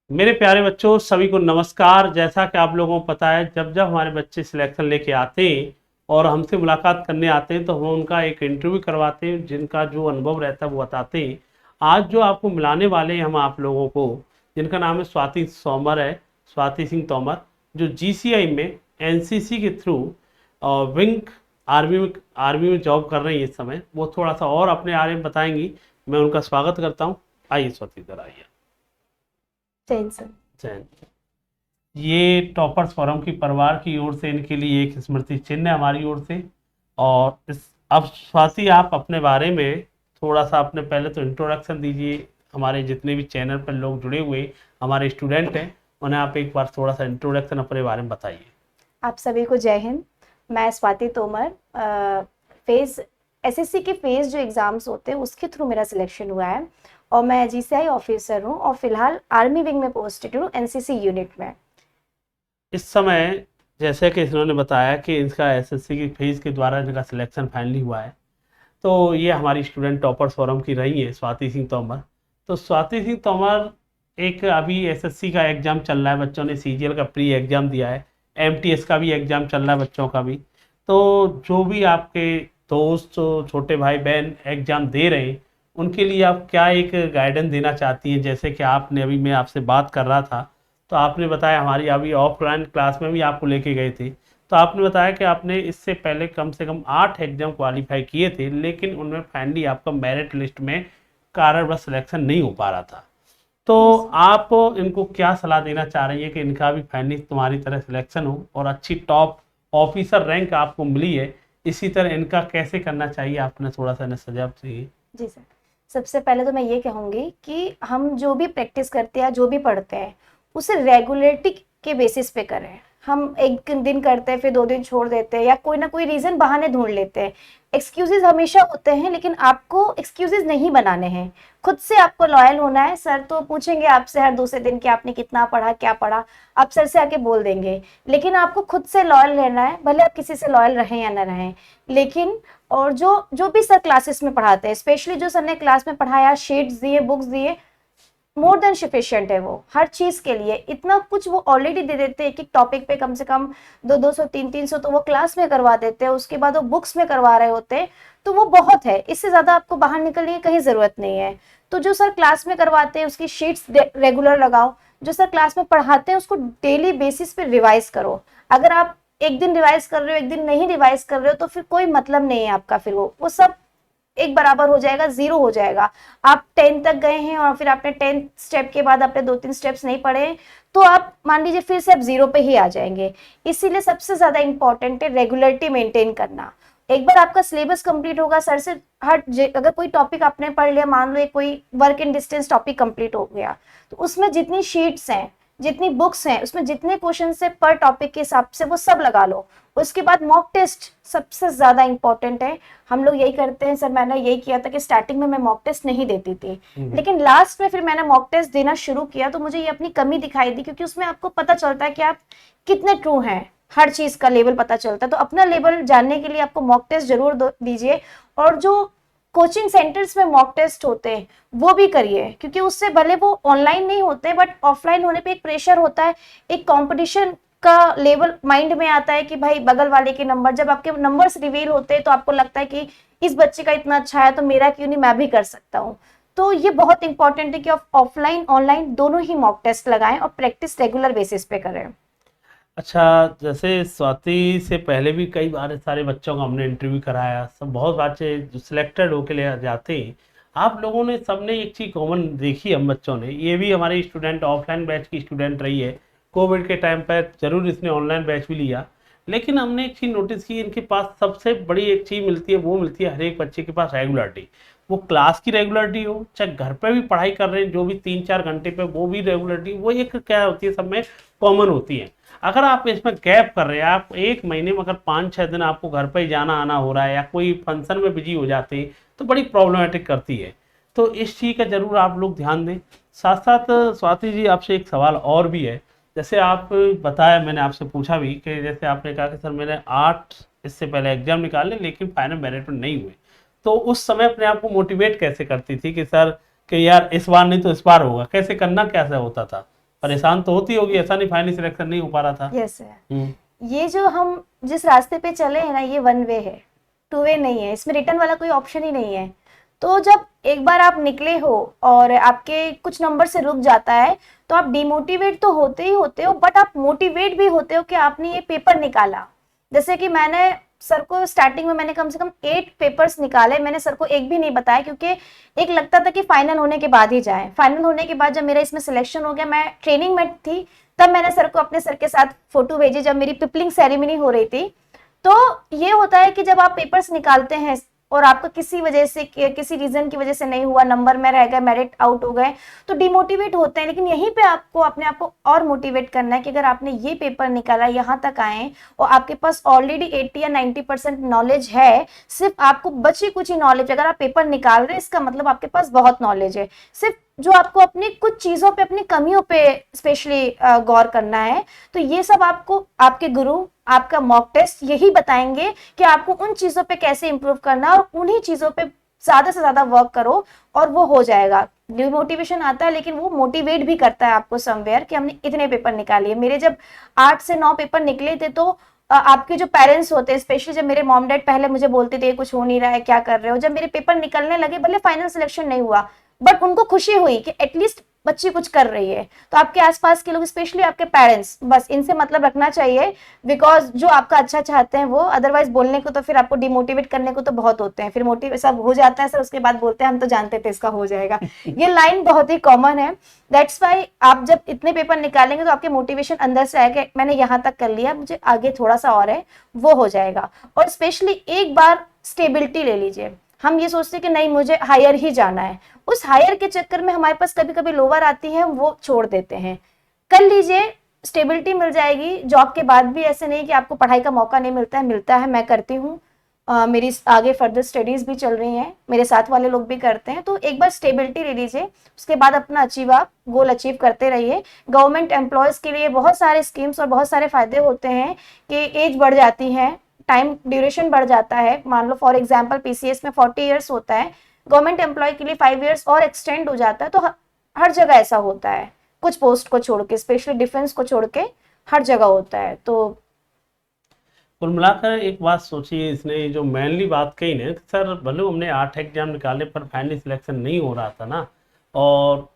मेरे प्यारे बच्चों सभी को नमस्कार। जैसा कि आप लोगों को पता है, जब जब हमारे बच्चे सिलेक्शन लेके आते हैं और हमसे मुलाकात करने आते हैं तो हम उनका एक इंटरव्यू करवाते हैं, जिनका जो अनुभव रहता है वो बताते हैं। आज जो आपको मिलाने वाले हैं हम आप लोगों को, जिनका नाम है स्वाति सिंह तोमर, जो जीसीआई में एनसीसी के थ्रू विंग आर्मी में जॉब कर रही है इस समय। वो थोड़ा सा और अपने बारे में बताएंगी। मैं उनका स्वागत करता हूँ। आइए स्वाति, इधर आइए। जैन सर। जैन, ये टॉपर्स फोरम की परिवार की ओर से इनके लिए एक स्मृति चिन्ह है हमारी ओर से। और इस अब स्वाति, आप अपने बारे में थोड़ा सा अपने पहले तो इंट्रोडक्शन दीजिए। हमारे जितने भी चैनल पर लोग जुड़े हुए हमारे स्टूडेंट हैं, उन्हें आप एक बार थोड़ा सा इंट्रोडक्शन अपने बारे में बताइए। आप सभी को जय हिंद। मैं स्वाति तोमर। फेज एसएससी के फेज जो एग्ज़ाम्स होते हैं उसके थ्रू मेरा सिलेक्शन हुआ है और मैं जीसीआई ऑफिसर हूँ और फिलहाल आर्मी विंग में पोस्टेड हूँ एनसीसी यूनिट में। इस समय जैसे कि इन्होंने बताया कि इनका एसएससी की फीस के द्वारा इनका सिलेक्शन फाइनली हुआ है, तो ये हमारी स्टूडेंट टॉपर्स फोरम की रही है स्वाति सिंह तोमर। तो स्वाति सिंह तोमर, एक अभी एसएससी का एग्ज़ाम चल रहा है, बच्चों ने सीजीएल का प्री एग्ज़ाम दिया है, एमटीएस का भी एग्ज़ाम चल रहा है बच्चों का भी। तो जो भी आपके दोस्त, छोटे भाई बहन एग्ज़ाम दे रहे हैं, उनके लिए आप क्या एक गाइडेंस देना चाहती हैं? जैसे कि आपने अभी, मैं आपसे बात कर रहा था तो आपने बताया, हमारी अभी ऑफलाइन क्लास में भी आपको लेके गए थे, तो आपने बताया कि आपने इससे पहले कम से कम 8 एग्जाम क्वालिफाई किए थे, लेकिन उनमें फाइनली आपका मेरिट लिस्ट में कारणवश सिलेक्शन नहीं हो पा रहा था। तो यस। आप इनको क्या सलाह देना चाह रही है कि इनका भी फाइनली तुम्हारी तरह सिलेक्शन हो और अच्छी टॉप ऑफिसर रैंक आपको मिली है, इसी तरह इनका कैसे करना चाहिए? आपने थोड़ा सा इन्हें सुझाव चाहिए। जी सर। सबसे पहले तो मैं ये कहूँगी कि हम जो भी प्रैक्टिस करते हैं, जो भी पढ़ते हैं, उसे रेगुलरिटी के बेसिस पे करें। हम एक दिन करते हैं फिर 2 दिन छोड़ देते हैं या कोई ना कोई रीज़न बहाने ढूंढ लेते हैं। एक्सक्यूजेस हमेशा होते हैं लेकिन आपको एक्सक्यूजेस नहीं बनाने हैं। खुद से आपको लॉयल होना है। सर तो पूछेंगे आपसे हर दूसरे दिन कि आपने कितना पढ़ा, क्या पढ़ा, आप सर से आके बोल देंगे, लेकिन आपको खुद से लॉयल रहना है, भले आप किसी से लॉयल रहें या ना रहें। लेकिन और जो जो भी सर क्लासेस में पढ़ाते हैं, स्पेशली जो सर ने क्लास में पढ़ाया, शीट्स दिए, बुक्स दिए, मोर देन सफिशिएंट है। वो हर चीज के लिए इतना कुछ वो ऑलरेडी दे देते हैं। एक टॉपिक पे कम से कम 200 300 तो वो क्लास में करवा देते हैं, उसके बाद वो बुक्स में करवा रहे होते हैं। तो वो बहुत है, इससे ज्यादा आपको बाहर निकलने की कहीं जरूरत नहीं है। तो जो सर क्लास में करवाते हैं उसकी शीट्स रेगुलर लगाओ। जो सर क्लास में पढ़ाते हैं उसको डेली बेसिस पे रिवाइज करो। अगर आप एक दिन रिवाइज कर रहे हो, एक दिन नहीं रिवाइज कर रहे हो, तो फिर कोई मतलब नहीं है आपका। फिर वो सब एक बराबर हो जाएगा, जीरो हो जाएगा। आप 10 तक गए हैं और फिर आपने 10 स्टेप के बाद आपने 2-3 स्टेप्स नहीं पढ़े, तो आप मान लीजिए फिर से आप जीरो पे ही आ जाएंगे। इसीलिए सबसे ज्यादा इंपॉर्टेंट है रेगुलरिटी मेंटेन करना। एक बार आपका सिलेबस कंप्लीट होगा, सर से अगर कोई टॉपिक आपने पढ़ लिया, मान लो कोई work in distance topic complete हो गया, तो उसमें जितनी शीट्स हैं, जितनी बुक्स हैं, उसमें जितने क्वेश्चन है पर टॉपिक के हिसाब से वो सब लगा लो। उसके बाद मॉक टेस्ट सबसे ज्यादा इंपॉर्टेंट है। हम लोग यही करते हैं सर, मैंने यही किया था कि स्टार्टिंग में मैं मॉक टेस्ट नहीं देती थी, लेकिन लास्ट में फिर मैंने मॉक टेस्ट देना शुरू किया, तो मुझे ये अपनी कमी दिखाई दी, क्योंकि उसमें आपको पता चलता है कि आप कितने ट्रू हैं। हर चीज का लेवल पता चलता है। तो अपना लेवल जानने के लिए आपको मॉक टेस्ट जरूर दीजिए। और जो कोचिंग सेंटर्स में मॉक टेस्ट होते हैं वो भी करिए, क्योंकि उससे भले वो ऑनलाइन नहीं होते बट ऑफलाइन होने पे एक प्रेशर होता है, एक कंपटीशन का लेवल माइंड में आता है कि भाई बगल वाले के नंबर, जब आपके नंबर्स रिवील होते हैं तो आपको लगता है कि इस बच्चे का इतना अच्छा है तो मेरा क्यों नहीं, मैं भी कर सकता हूँ। तो ये बहुत इंपॉर्टेंट है कि आप ऑफलाइन ऑनलाइन दोनों ही मॉक टेस्ट लगाएं और प्रैक्टिस रेगुलर बेसिस पे करें। अच्छा, जैसे स्वाति से पहले भी कई बार सारे बच्चों का हमने इंटरव्यू कराया, सब बहुत बच्चे जो सिलेक्टेड होके ले जाते हैं। आप लोगों ने सबने एक चीज़ कॉमन देखी, हम बच्चों ने, ये भी हमारी स्टूडेंट ऑफलाइन बैच की स्टूडेंट रही है। कोविड के टाइम पर जरूर इसने ऑनलाइन बैच भी लिया, लेकिन हमने एक चीज़ नोटिस की, इनके पास सबसे बड़ी एक चीज़ मिलती है, वो मिलती है हर एक बच्चे के पास रेगुलरिटी। वो क्लास की रेगुलरिटी हो, चाहे घर पे भी पढ़ाई कर रहे हैं जो भी 3-4 घंटे पे, वो भी रेगुलरिटी, वो एक क्या होती है, सब में कॉमन होती है। अगर आप इसमें गैप कर रहे हैं, आप एक महीने में अगर 5-6 दिन आपको घर पर ही जाना आना हो रहा है या कोई फंक्शन में बिजी हो जाते हैं, तो बड़ी प्रॉब्लमेटिक करती है। तो इस चीज़ का जरूर आप लोग ध्यान दें। साथ साथ स्वाति जी, आपसे एक सवाल और भी है। जैसे आप बताया, मैंने आपसे पूछा भी कि जैसे आपने कहा कि सर मैंने 8 इससे पहले एग्जाम निकाले लेकिन फाइनल मेरिट में नहीं हुए, तो उस समय अपने आप को मोटिवेट कैसे करती थी कि सर कि यार इस बार नहीं तो इस बार होगा, कैसे करना कैसे होता था? परेशान तो होती होगी, ऐसा नहीं फाइनल सिलेक्शन नहीं हो पा रहा था। यस सर, हम्म। ये जो हम जिस रास्ते पे चले हैं ना, ये वन वे है, टू वे नहीं है, इसमें रिटर्न वाला कोई ऑप्शन ही नहीं है। तो जब एक बार आप निकले हो और आपके कुछ नंबर से रुक जाता है, तो आप डिमोटिवेट तो होते ही होते हो, बट आप मोटिवेट भी होते हो कि आपने ये पेपर निकाला। जैसे कि मैंने सर को स्टार्टिंग में मैंने कम से कम 8 पेपर्स निकाले, मैंने सर को एक भी नहीं बताया, क्योंकि एक लगता था कि फाइनल होने के बाद ही जाए। फाइनल होने के बाद जब मेरा इसमें सिलेक्शन हो गया, मैं ट्रेनिंग में थी, तब मैंने सर को अपने सर के साथ फोटो भेजी जब मेरी पिपलिंग सेरेमनी हो रही थी। तो ये होता है कि जब आप पेपर्स निकालते हैं और आपका किसी वजह से, किसी रीजन की वजह से नहीं हुआ, नंबर में रह गए, मेरिट आउट हो गए, तो डिमोटिवेट होते हैं। लेकिन यहीं पे आपको अपने आप को और मोटिवेट करना है कि अगर आपने ये पेपर निकाला, यहाँ तक आए और आपके पास ऑलरेडी 80 या 90% नॉलेज है, सिर्फ आपको बची कुछ ही नॉलेज, अगर आप पेपर निकाल रहे हैं इसका मतलब आपके पास बहुत नॉलेज है। सिर्फ जो आपको अपनी कुछ चीजों पे, अपनी कमियों पे स्पेशली गौर करना है। तो ये सब आपको आपके गुरु, आपका मॉक टेस्ट यही बताएंगे कि आपको उन चीजों पे कैसे इंप्रूव करना है, और उन्हीं चीजों पे ज्यादा से ज्यादा वर्क करो और वो हो जाएगा। डिमोटिवेशन आता है, लेकिन वो मोटिवेट भी करता है आपको समवेयर कि हमने इतने पेपर निकाले। मेरे जब 8 से 9 पेपर निकले थे, तो आपके जो पेरेंट्स होते हैं, स्पेशली जब मेरे मॉम डैड पहले मुझे बोलते थे कुछ हो नहीं रहा है, क्या कर रहे हो, जब मेरे पेपर निकलने लगे, भले फाइनल सिलेक्शन नहीं हुआ, बट उनको खुशी हुई कि एटलीस्ट बच्ची कुछ कर रही है। तो आपके आसपास के लोग, स्पेशली आपके पेरेंट्स, बस इनसे मतलब रखना चाहिए, बिकॉज जो आपका अच्छा चाहते हैं वो, अदरवाइज बोलने को तो फिर आपको डिमोटिवेट करने को तो बहुत होते हैं, फिर मोटिवेट सब हो जाता है सर, उसके बाद बोलते हैं हम तो जानते थे इसका हो जाएगा। ये लाइन बहुत ही कॉमन है। दैट्स वाई आप जब इतने पेपर निकालेंगे तो आपके मोटिवेशन अंदर से आएगा, मैंने यहाँ तक कर लिया, मुझे आगे थोड़ा सा और है, वो हो जाएगा। और स्पेशली एक बार स्टेबिलिटी ले लीजिए। हम ये सोचते हैं कि नहीं मुझे हायर ही जाना है, उस हायर के चक्कर में हमारे पास कभी कभी लोअर आती है, वो छोड़ देते हैं। कर लीजिए, स्टेबिलिटी मिल जाएगी। जॉब के बाद भी ऐसे नहीं कि आपको पढ़ाई का मौका नहीं मिलता है, मिलता है, मैं करती हूँ। मेरी आगे फर्दर स्टडीज भी चल रही हैं, मेरे साथ वाले लोग भी करते हैं। तो एक बार स्टेबिलिटी ले लीजिए, उसके बाद अपना आप गोल अचीव करते रहिए। गवर्नमेंट एम्प्लॉयज के लिए बहुत सारे स्कीम्स और बहुत सारे फायदे होते हैं कि एज बढ़ जाती है, टाइम ड्यूरेशन बढ़ जाता है। मान लो फॉर एग्जांपल पीसीएस में 40 इयर्स होता है, गवर्नमेंट एम्प्लॉय के लिए 5 इयर्स और एक्सटेंड हो जाता है। तो हर जगह ऐसा होता है, कुछ पोस्ट को छोड़ के, स्पेशली डिफेंस को छोड़ के हर जगह होता है। तो कुल मिलाकर एक बात सोचिए, इसने जो मेनली बात कही ना, सर भले हमने 8 एग्जाम निकाले पर फाइनली सिलेक्शन नहीं हो रहा था ना, और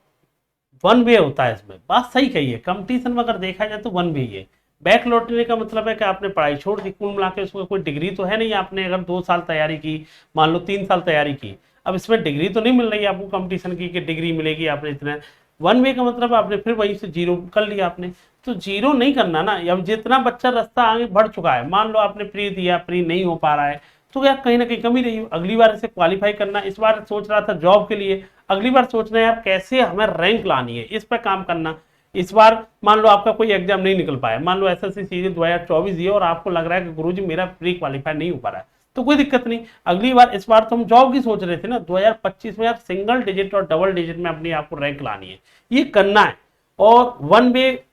वन वे होता है इसमें, बात सही कही है। कंपटीशन में अगर देखा जाए तो वन वे ही है। बैक लौटने का मतलब है कि आपने पढ़ाई छोड़ दी, कुल मिला के उसमें कोई डिग्री तो है नहीं। आपने अगर 2 साल तैयारी की, मान लो 3 साल तैयारी की, अब इसमें डिग्री तो नहीं मिल रही है आपको कंपटीशन की कि डिग्री मिलेगी आपने इतना। वन वे का मतलब आपने फिर वहीं से जीरो कर लिया आपने, तो जीरो नहीं करना ना। अब जितना बच्चा रास्ता आगे बढ़ चुका है, मान लो आपने प्री दिया, प्री नहीं हो पा रहा है, तो यार कहीं ना कहीं कमी रही हो, अगली बार इसे क्वालिफाई करना। इस बार सोच रहा था जॉब के लिए, अगली बार सोचना यार कैसे हमें रैंक लानी है, इस पर काम करना। इस बार मान लो आपका कोई एग्जाम नहीं निकल पाया, मान लो एसएससी सीरीज 2024 ये, और आपको लग रहा है कि गुरुजी मेरा प्री क्वालिफाई नहीं हो पा रहा है, तो कोई दिक्कत नहीं। अगली बार, इस बार तो हम जॉब की सोच रहे थे ना, 2025 में यार सिंगल डिजिट और डबल डिजिट में अपनी आपको रैंक लानी है, ये करना है। और वन वे,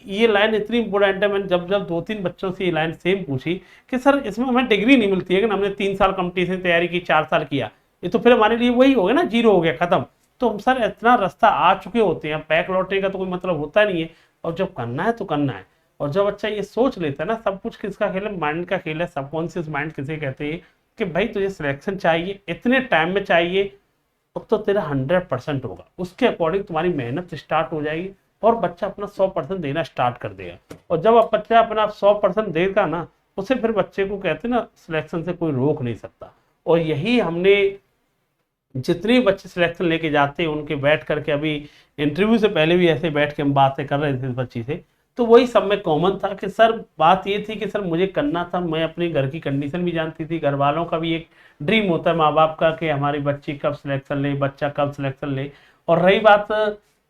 ये लाइन इतनी इंपॉर्टेंट है। मैंने जब 2-3 बच्चों से ये लाइन सेम पूछी कि सर इसमें हमें डिग्री नहीं मिलती है कि हमने 3 साल कंपटीशन तैयारी की, 4 साल किया, ये तो फिर हमारे लिए वही हो गया ना, जीरो हो गया, खत्म। तो हम सर इतना रास्ता आ चुके होते हैं, बैक लौटने का तो कोई मतलब होता नहीं है। और जब करना है तो करना है। और जब बच्चा ये सोच लेता है ना, सब कुछ किसका खेल है, माइंड का खेल है, सबकॉन्शियस माइंड किसे कहते हैं, कि भाई तुझे सिलेक्शन चाहिए, इतने टाइम में चाहिए, अब तो तेरा 100% होगा, उसके अकॉर्डिंग तुम्हारी मेहनत स्टार्ट हो जाएगी और बच्चा अपना 100% देना स्टार्ट कर देगा। और जब अब बच्चा अपना 100% देगा ना, उसे फिर बच्चे को कहते हैं ना, सिलेक्शन से कोई रोक नहीं सकता। और यही हमने जितने बच्चे सिलेक्शन लेके जाते हैं उनके बैठ करके, अभी इंटरव्यू से पहले भी ऐसे बैठ के हम बातें कर रहे थे इस बच्ची से, तो वही सब में कॉमन था कि सर बात ये थी कि सर मुझे करना था। मैं अपने घर की कंडीशन भी जानती थी, घर वालों का भी एक ड्रीम होता है माँ बाप का कि हमारी बच्ची कब सिलेक्शन ले, बच्चा कब सिलेक्शन ले। और रही बात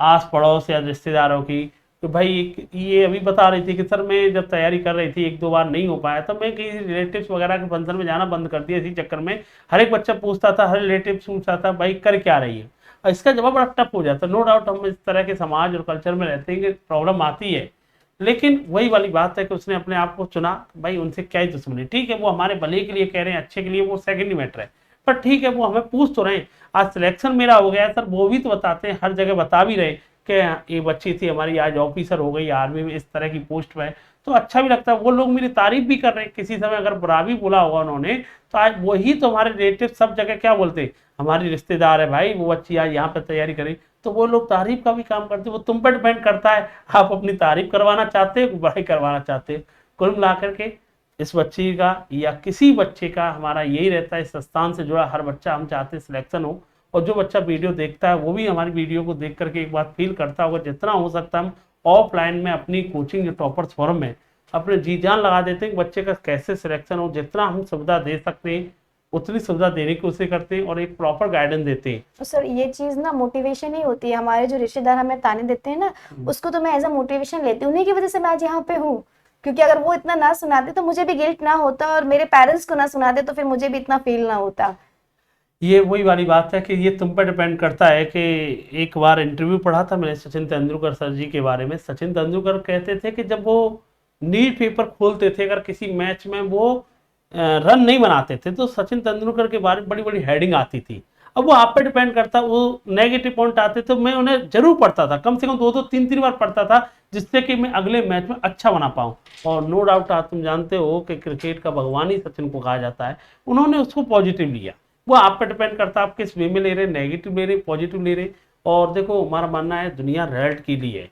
आस पड़ोस या रिश्तेदारों की, तो भाई ये अभी बता रही थी कि सर मैं जब तैयारी कर रही थी 1-2 बार नहीं हो पाया, तो मैं कहीं रिलेटिव्स वगैरह के फंक्शन में जाना बंद कर दिया। इसी चक्कर में हर एक बच्चा पूछता था, हर रिलेटिव पूछता था भाई कर क्या रही है। और इसका जवाब बड़ा टफ हो जाता है। नो डाउट हम इस तरह के समाज और कल्चर में रहते हैं कि प्रॉब्लम आती है, लेकिन वही वाली बात है कि उसने अपने आप को चुना। भाई उनसे क्या ही दुश्मनी, ठीक है वो हमारे भले के लिए कह रहे हैं, अच्छे के लिए, वो सेकेंडरी मैटर है, पर ठीक है वो हमें पूछ तो रहे हैं। आज सिलेक्शन मेरा हो गया है सर, वो भी तो बताते हैं, हर जगह बता भी रहे कि ये बच्ची थी हमारी आज ऑफिसर हो गई आर्मी में, इस तरह की पोस्ट पे है, तो अच्छा भी लगता है। वो लोग मेरी तारीफ भी कर रहे हैं, किसी समय अगर बुरा भी बोला होगा उन्होंने, तो आज वही तो हमारे रिलेटिव सब जगह क्या बोलते हैं, हमारी रिश्तेदार है भाई, वो बच्ची आज यहाँ पे तैयारी करी, तो वो लोग तारीफ का भी काम करते हैं। वो तुम पर डिपेंड करता है, आप अपनी तारीफ करवाना चाहते हो, बुराई करवाना चाहते हो। कुल मिलाकर के इस बच्ची का या किसी बच्चे का हमारा यही रहता है, इस संस्थान से जुड़ा हर बच्चा हम चाहते हैं सिलेक्शन हो। और जो बच्चा वीडियो देखता है वो भी हमारी वीडियो को देख करके एक बार फील करता होगा, जितना हो सकता है हम ऑफलाइन में अपनी कोचिंग जो टॉपर्स फोरम में अपने जी जान लगा देते हैं कि बच्चे का कैसे सिलेक्शन हो। जितना हम सुविधा दे सकते हैं उतनी सुविधा देने की कोशिश करते हैं और एक प्रॉपर गाइडेंस देते हैं। तो सर ये चीज ना मोटिवेशन ही होती है, हमारे जो रिश्तेदार हमें ताने देते हैं ना, उसको तो मैं एज अ मोटिवेशन लेती हूँ, उन्हीं की वजह से मैं आज यहाँ पे हूँ। क्योंकि अगर वो इतना ना सुनाते तो मुझे भी गिल्ट ना होता, और मेरे पेरेंट्स को ना सुनाते तो फिर मुझे भी इतना फील ना होता। ये वही वाली बात है कि ये तुम पर डिपेंड करता है कि एक बार इंटरव्यू पढ़ा था मैंने सचिन तेंदुलकर सर जी के बारे में। सचिन तेंदुलकर कहते थे कि जब वो न्यूज पेपर खोलते थे, अगर किसी मैच में वो रन नहीं बनाते थे तो सचिन तेंदुलकर के बारे में बड़ी बड़ी हेडिंग आती थी। अब वो आप पे डिपेंड करता, वो नेगेटिव पॉइंट आते तो मैं उन्हें जरूर पढ़ता था, कम से कम 2-3 बार पढ़ता था, जिससे कि मैं अगले मैच में अच्छा बना पाऊँ। और नो डाउट आप तुम जानते हो कि क्रिकेट का भगवान ही सचिन को कहा जाता है, उन्होंने उसको पॉजिटिव लिया। वो आप पे डिपेंड करता है आप किस वे में ले रहे, नेगेटिव ले रहे, पॉजिटिव ले रहे। और देखो हमारा मानना है दुनिया रिजल्ट के लिए है,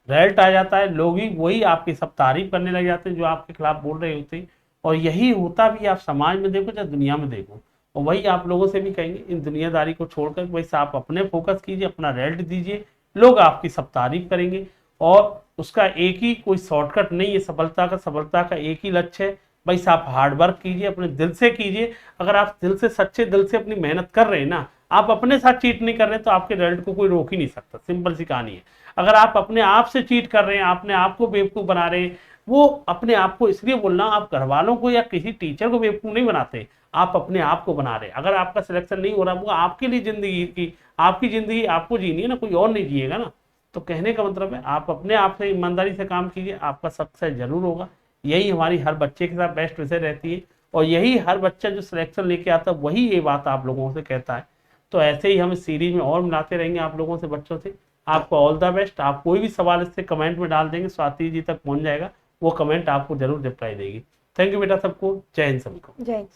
रिजल्ट आ जाता है लोग ही वही आपकी सब तारीफ करने लग जाते हैं जो आपके खिलाफ बोल रहे होते हैं। और यही होता भी, आप समाज में देखो चाहे दुनिया में देखो, और वही आप लोगों से भी कहेंगे इन दुनियादारी को छोड़कर वैसे आप अपने फोकस कीजिए, अपना रिजल्ट दीजिए, लोग आपकी सब तारीफ करेंगे। और उसका एक ही कोई शॉर्टकट नहीं है सफलता का एक ही लक्ष्य है, बस आप हार्ड वर्क कीजिए, अपने दिल से कीजिए। अगर आप दिल से सच्चे दिल से अपनी मेहनत कर रहे हैं ना, आप अपने साथ चीट नहीं कर रहे तो आपके रिजल्ट को कोई रोक ही नहीं सकता, सिंपल सी कहानी है। अगर आप अपने आप से चीट कर रहे हैं, अपने आप को बेवकूफ़ बना रहे हैं, वो अपने आप को इसलिए बोलना, आप घर वालों को या किसी टीचर को बेवकूफ़ नहीं बनाते, आप अपने आप को बना रहे हैं। अगर आपका सिलेक्शन नहीं हो रहा, वो आपके लिए ज़िंदगी की, आपकी ज़िंदगी आपको जीनी है ना, कोई और नहीं जिएगा ना। तो कहने का मतलब है आप अपने आप से ईमानदारी से काम कीजिए, आपका सक्सेस जरूर होगा। यही हमारी हर बच्चे के साथ बेस्ट विषय रहती है, और यही हर बच्चा जो सिलेक्शन लेके आता है वही ये बात आप लोगों से कहता है। तो ऐसे ही हम इस सीरीज में और मिलाते रहेंगे आप लोगों से, बच्चों से। आपको ऑल द बेस्ट। आप कोई भी सवाल इससे कमेंट में डाल देंगे, स्वाति जी तक पहुंच जाएगा, वो कमेंट आपको जरूर रिप्लाई देगी। थैंक यू बेटा सबको, जय हिंद सबको। जय हिंद।